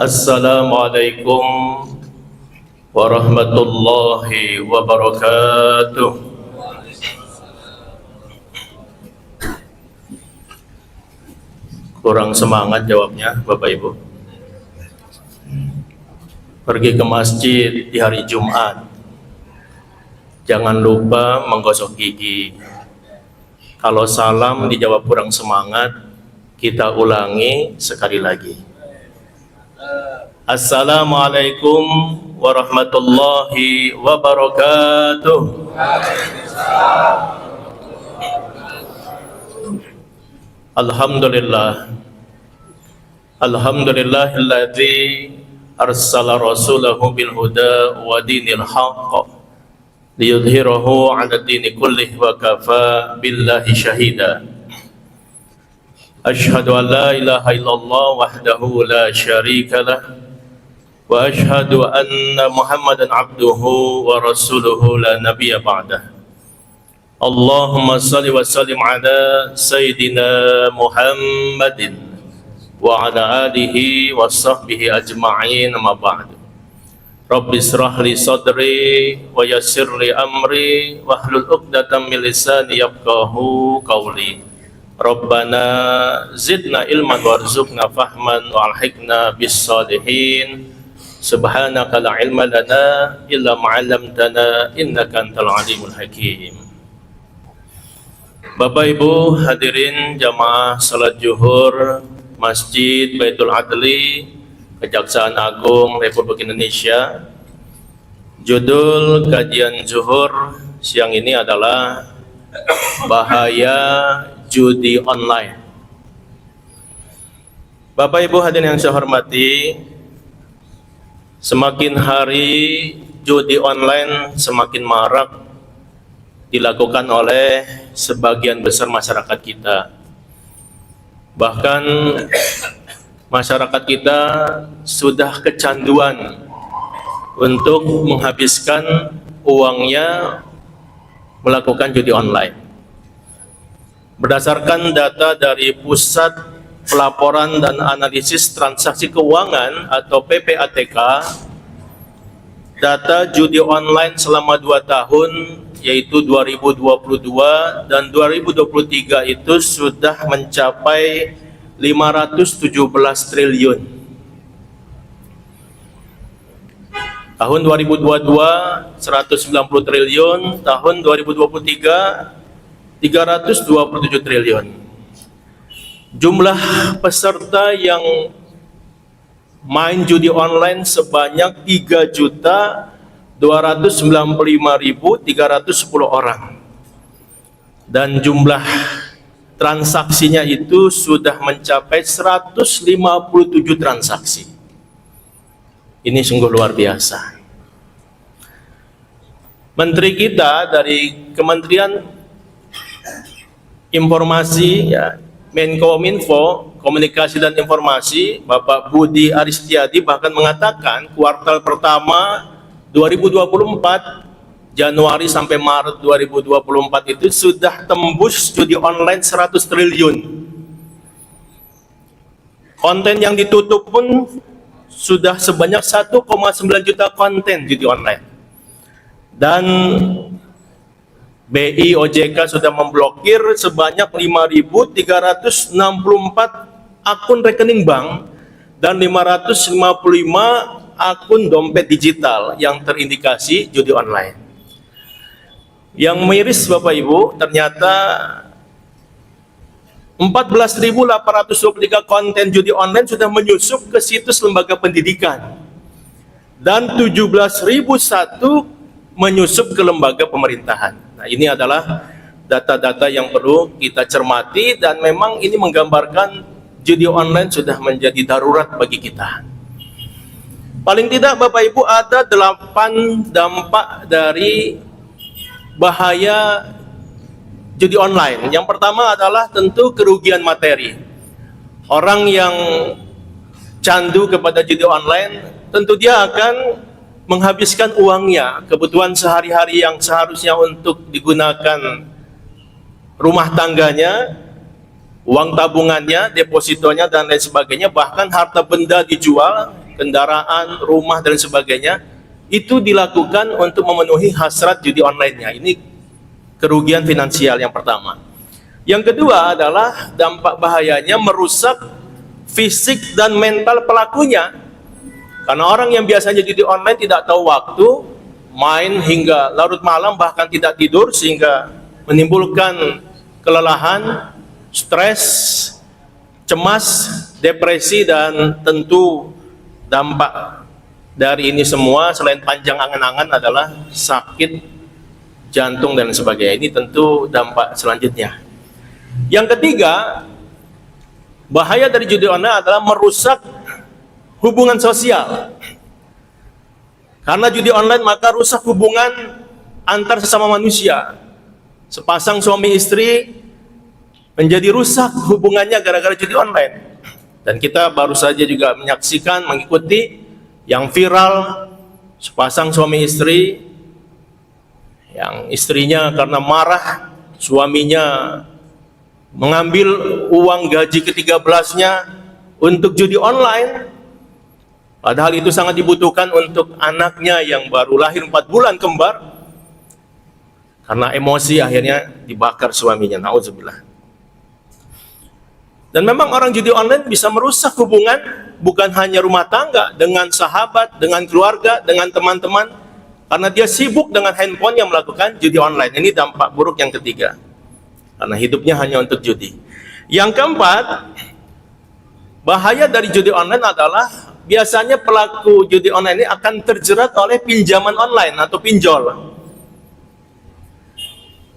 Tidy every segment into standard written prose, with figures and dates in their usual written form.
Assalamualaikum warahmatullahi wabarakatuh. Kurang semangat jawabnya, Bapak Ibu. Pergi ke masjid di hari Jumat, jangan lupa menggosok gigi. Kalau salam dijawab kurang semangat, kita ulangi sekali lagi. Assalamualaikum warahmatullahi wabarakatuh. Alhamdulillah. Alhamdulillahilladzi arsala rasulahu bil huda wa dinil haqq liyudhhirahu 'ala dini kullih wa kafa billahi syahida. Asyhadu an la ilaha illallah wahdahu la syarika lah wa asyhadu anna Muhammadan abduhu wa rasuluhu la nabiyya ba'dah. Allahumma salli wa sallim ala sayyidina Muhammadin wa ala alihi wa sahbihi ajma'in, amma ba'du. Rabbi israh li sadri wa yassir li amri wahlul 'uqdatam min lisani yafqahu qawli. Rabbana zidna ilman warzuqna fahman wa alhiqna bis salihin. Subhanaka la ilma lana illa ma 'allamtana innaka antal alimul hakim. Bapak Ibu hadirin jamaah salat zuhur Masjid Baitul Adli Kejaksaan Agung Republik Indonesia. Judul kajian zuhur siang ini adalah bahaya judi online. Bapak Ibu hadirin yang saya hormati, semakin hari judi online semakin marak dilakukan oleh sebagian besar masyarakat kita. Bahkan masyarakat kita sudah kecanduan untuk menghabiskan uangnya melakukan judi online. Berdasarkan data dari Pusat Pelaporan dan Analisis Transaksi Keuangan atau PPATK, data judi online selama 2 tahun yaitu 2022 dan 2023 itu sudah mencapai 517 triliun. Tahun 2022 190 triliun, tahun 2023 327 triliun. Jumlah peserta yang main judi online sebanyak 3.295.310 orang. Dan jumlah transaksinya itu sudah mencapai 157 transaksi. Ini sungguh luar biasa. Menteri kita dari Kementerian Informasi, ya, Menkominfo, Komunikasi dan Informasi, Bapak Budi Aristiadi bahkan mengatakan kuartal pertama 2024 Januari sampai Maret 2024 itu sudah tembus judi online 100 triliun. Konten yang ditutup pun sudah sebanyak 1,9 juta konten judi online. Dan BI OJK sudah memblokir sebanyak 5.364 akun rekening bank dan 555 akun dompet digital yang terindikasi judi online. Yang miris Bapak Ibu, ternyata 14.823 konten judi online sudah menyusup ke situs lembaga pendidikan dan 17.001 menyusup ke lembaga pemerintahan. Nah, ini adalah data-data yang perlu kita cermati dan memang ini menggambarkan judi online sudah menjadi darurat bagi kita. Paling tidak Bapak Ibu ada 8 dampak dari bahaya judi online. Yang pertama adalah tentu kerugian materi. Orang yang candu kepada judi online tentu dia akan menghabiskan uangnya, kebutuhan sehari-hari yang seharusnya untuk digunakan rumah tangganya, uang tabungannya, depositonya dan lain sebagainya, bahkan harta benda dijual, kendaraan, rumah dan sebagainya, itu dilakukan untuk memenuhi hasrat judi online-nya. Ini kerugian finansial yang pertama. Yang kedua adalah dampak bahayanya merusak fisik dan mental pelakunya. Karena orang yang biasanya judi online tidak tahu waktu, main hingga larut malam bahkan tidak tidur sehingga menimbulkan kelelahan, stres, cemas, depresi, dan tentu dampak dari ini semua selain panjang angan-angan adalah sakit jantung dan sebagainya. Ini tentu dampak selanjutnya. Yang ketiga, bahaya dari judi online adalah merusak hubungan sosial. Karena judi online maka rusak hubungan antar sesama manusia. Sepasang suami istri menjadi rusak hubungannya gara-gara judi online. Dan kita baru saja juga menyaksikan, mengikuti yang viral, sepasang suami istri yang istrinya karena marah, suaminya mengambil uang gaji ke-13-nya untuk judi online. Padahal itu sangat dibutuhkan untuk anaknya yang baru lahir 4 bulan kembar. Karena emosi akhirnya dibakar suaminya. Nauzubillah. Dan memang orang judi online bisa merusak hubungan bukan hanya rumah tangga, dengan sahabat, dengan keluarga, dengan teman-teman, karena dia sibuk dengan handphone yang melakukan judi online. Ini dampak buruk yang ketiga, karena hidupnya hanya untuk judi. Yang keempat, bahaya dari judi online adalah biasanya pelaku judi online ini akan terjerat oleh pinjaman online atau pinjol.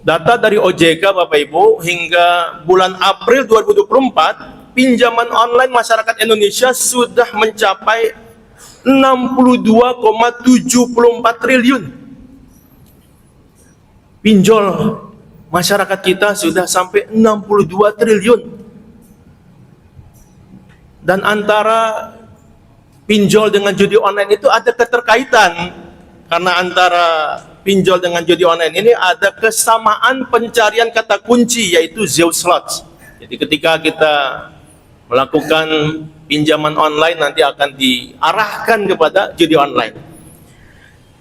Data dari OJK Bapak Ibu, hingga bulan April 2024, pinjaman online masyarakat Indonesia sudah mencapai 62,74 triliun. Pinjol masyarakat kita sudah sampai 62 triliun. Dan antara pinjol dengan judi online itu ada keterkaitan, karena antara pinjol dengan judi online ini ada kesamaan pencarian kata kunci, yaitu Zeus Slots. Jadi ketika kita melakukan pinjaman online nanti akan diarahkan kepada judi online.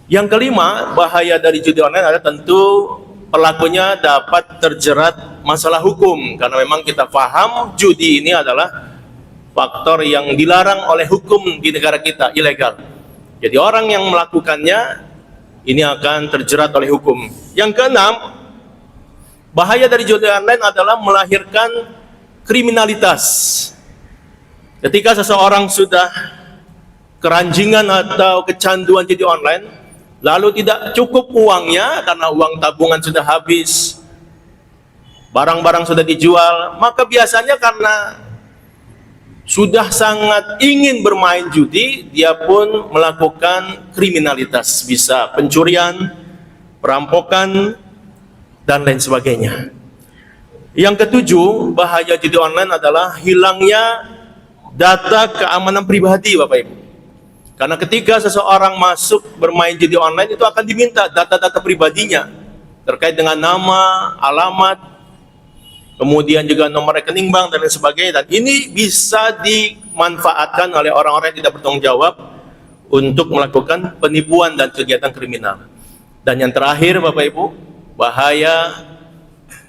Yang kelima, bahaya dari judi online adalah tentu pelakunya dapat terjerat masalah hukum, karena memang kita paham judi ini adalah faktor yang dilarang oleh hukum di negara kita, ilegal. Jadi orang yang melakukannya ini akan terjerat oleh hukum. Yang keenam, bahaya dari judi online adalah melahirkan kriminalitas. Ketika seseorang sudah keranjingan atau kecanduan judi online, lalu tidak cukup uangnya karena uang tabungan sudah habis, barang-barang sudah dijual, maka biasanya karena sudah sangat ingin bermain judi, dia pun melakukan kriminalitas, bisa pencurian, perampokan, dan lain sebagainya. Yang ketujuh, bahaya judi online adalah hilangnya data keamanan pribadi, Bapak Ibu. Karena ketika seseorang masuk bermain judi online, itu akan diminta data-data pribadinya terkait dengan nama, alamat, kemudian juga nomor rekening bank dan lain sebagainya. Dan ini bisa dimanfaatkan oleh orang-orang yang tidak bertanggung jawab untuk melakukan penipuan dan kegiatan kriminal. Dan yang terakhir Bapak Ibu, bahaya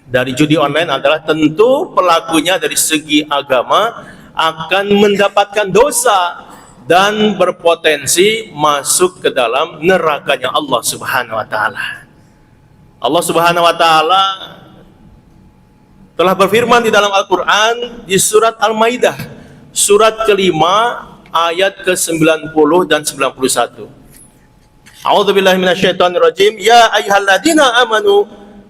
dari judi online adalah tentu pelakunya dari segi agama akan mendapatkan dosa dan berpotensi masuk ke dalam nerakanya Allah Subhanahu wa taala. Allah Subhanahu wa taala telah berfirman di dalam Al-Quran di surat Al-Maidah, surat kelima, ayat ke-90 dan 91. A'udzubillahi minasyaitonirrajim. Ya ayyuhalladzina amanu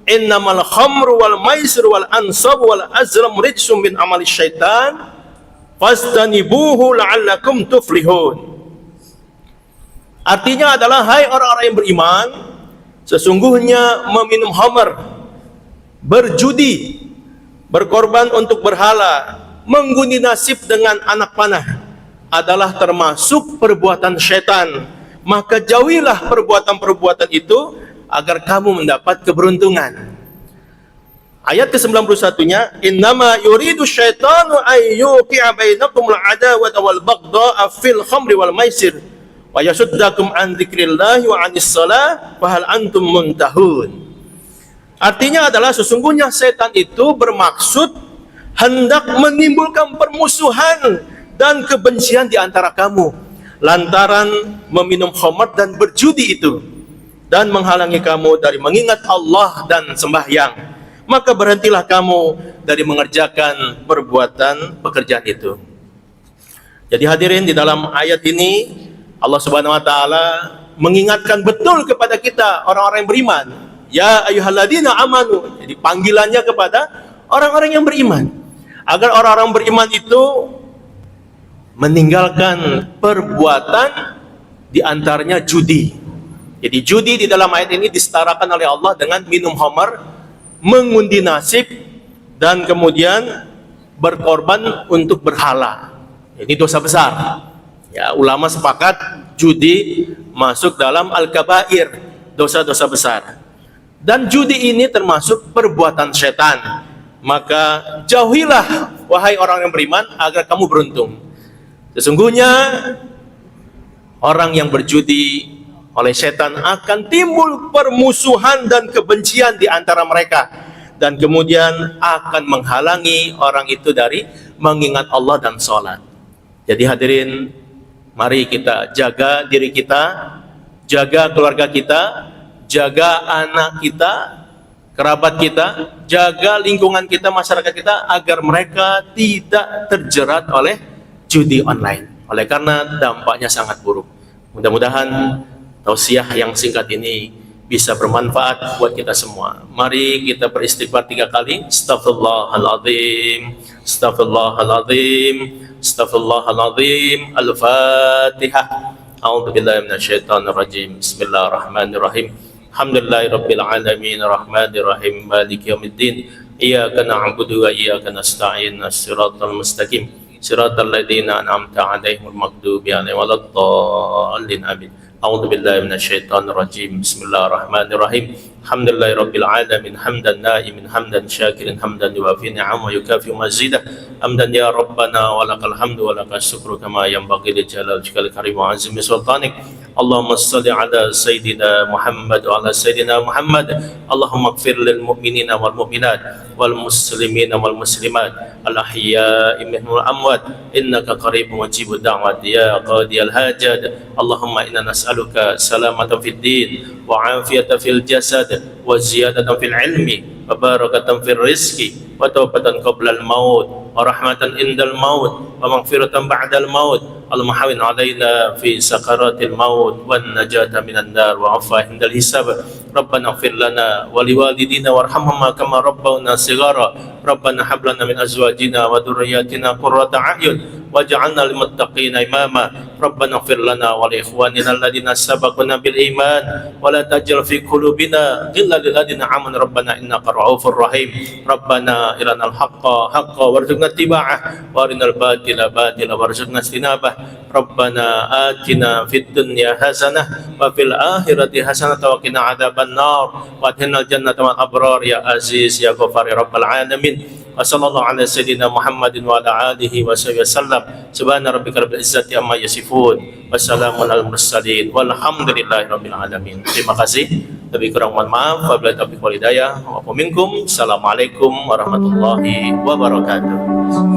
innamal khamru wal maisir wal ansabu wal azlam rijsum min amali syaitan fastanibuhu la'allakum tuflihun. Artinya adalah, hai orang-orang yang beriman, sesungguhnya meminum khamr, berjudi, berkorban untuk berhala, mengundi nasib dengan anak panah adalah termasuk perbuatan syaitan. Maka jauhilah perbuatan-perbuatan itu agar kamu mendapat keberuntungan. Ayat ke-91-nya, innama yuridu syaitanu ay yuqi'a bainakumul adawata wal baghdha'a fil khamri wal maisir wa yasuddakum an dzikrillahi wa 'anis shalah fa hal antum muntahun. Artinya adalah sesungguhnya setan itu bermaksud hendak menimbulkan permusuhan dan kebencian di antara kamu lantaran meminum khamr dan berjudi itu, dan menghalangi kamu dari mengingat Allah dan sembahyang. Maka berhentilah kamu dari mengerjakan perbuatan pekerjaan itu. Jadi hadirin, di dalam ayat ini Allah Subhanahu wa taala mengingatkan betul kepada kita orang-orang yang beriman. Ya ayyuhalladzina amanu. Jadi panggilannya kepada orang-orang yang beriman, agar orang-orang beriman itu meninggalkan perbuatan di antaranya judi. Jadi judi di dalam ayat ini disetarakan oleh Allah dengan minum khamar, mengundi nasib, dan kemudian berkorban untuk berhala. Ini dosa besar. Ya, ulama sepakat judi masuk dalam al-kabair, dosa-dosa besar. Dan judi ini termasuk perbuatan setan. Maka jauhilah wahai orang yang beriman agar kamu beruntung. Sesungguhnya orang yang berjudi oleh setan akan timbul permusuhan dan kebencian di antara mereka, dan kemudian akan menghalangi orang itu dari mengingat Allah dan sholat. Jadi hadirin, mari kita jaga diri kita, jaga keluarga kita, jaga anak kita, kerabat kita, jaga lingkungan kita, masyarakat kita, agar mereka tidak terjerat oleh judi online. Oleh karena dampaknya sangat buruk. Mudah-mudahan tausiah yang singkat ini bisa bermanfaat buat kita semua. Mari kita beristighfar 3 kali. Astaghfirullahaladzim, astaghfirullahaladzim, astaghfirullahaladzim. Al-Fatihah. A'udzubillahi minasyaitonirrajim. Bismillahirrahmanirrahim. Alhamdulillahirabbil alamin, arrahmanirrahim, maliki yaumiddin. Iyyaka na'budu wa iyyaka nasta'in. Shiratal mustaqim, shiratal ladzina an'amta 'alaihimul maghdubi 'alaihim waladdallin. Amin. A'udzu billahi minasyaitonir rajim. Bismillahirrahmanirrahim. Alhamdulillahirabbil alamin, hamdan na'imin, hamdan syakirin, hamdan yuwafi ni'amahu wa yukafi mazidah. Hamdan ya rabbana wa lakal hamdu wa lakal syukru kama yanbaghi li jalali wajhikal karim wa 'azimi sultanik. Allahumma shalli ala sayyidina Muhammad wa ala sayyidina Muhammad. Allahumma ighfir lil mu'minina wal mu'minat wal muslimina wal muslimat al ahya'i minhum wal amwat innaka qaribun mujibud da'wat ya qadiyal hajat. Allahumma inna nas'aluka salamatan fid din wa 'afiyatan fil jasad wa ziyadatan fil ilmi wa barakatan fil rizqi wa taubatan qabla al maut wa rahmatan indal maut wa maghfiratan ba'dal maut. Allahumma hawin alaina fi sakaratil maut wan najata minan nar wa afa indal hisab. Rabbana ighfir lana wa liwalidina warhamhuma kama rabbawna shighara. Rabbana hab lana min azwajina wa dhurriyyatina qurrata a'yun waj'alna lil muttaqina imama. Rabbana ighfir lana wa li ikhwanina alladhina sabaquna bil iman wa la taj'al fi qulubina ghillan lil ladzina amanu rabbana innaka ra'ufur rahim. Rabbana arinal haqqa haqqan warzuqna ittiba'ah wa arinal batila batila warzuqna ijtinabah. Rabbana atina fid dunya hasanah wa fil akhirati hasanah wa qina adzaban nar wa adkhilnal jannata ma'al abrar ya aziz ya ghafar ya rabbal alamin. Wa sallallahu ala sayyidina Muhammadin wa ala alihi wa sahbihi wasallam. Subhana rabbika rabbil izzati amma yasifun wa salamun alal mursalin walhamdulillahi rabbil alamin. Terima kasih. Lebih kurang mohon maaf. Wabillahi taufiq wal hidayah. Wa minkum. Assalamualaikum warahmatullahi wabarakatuh.